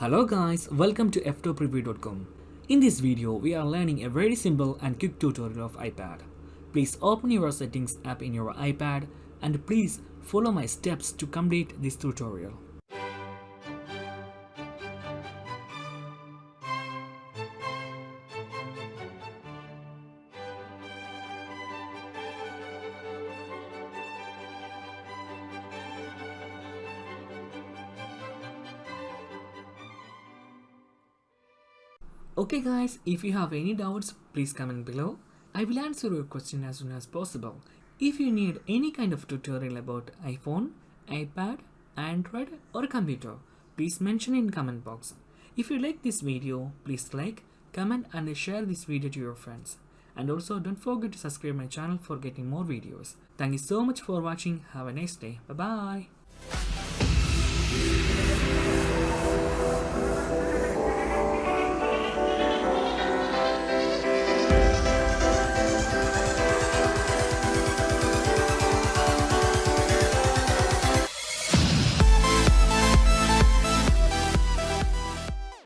Hello guys, welcome to Ftopreview.com. In this video, we are learning a very simple and quick tutorial of iPad. Please open your settings app in your iPad and please follow my steps to complete this tutorial. Okay guys, if you have any doubts, please comment below. I will answer your question as soon as possible. If you need any kind of tutorial about iPhone, iPad, Android or computer, please mention in comment box. If you like this video, please like, comment and share this video to your friends. And also don't forget to subscribe my channel for getting more videos. Thank you so much for watching. Have a nice day. Bye bye.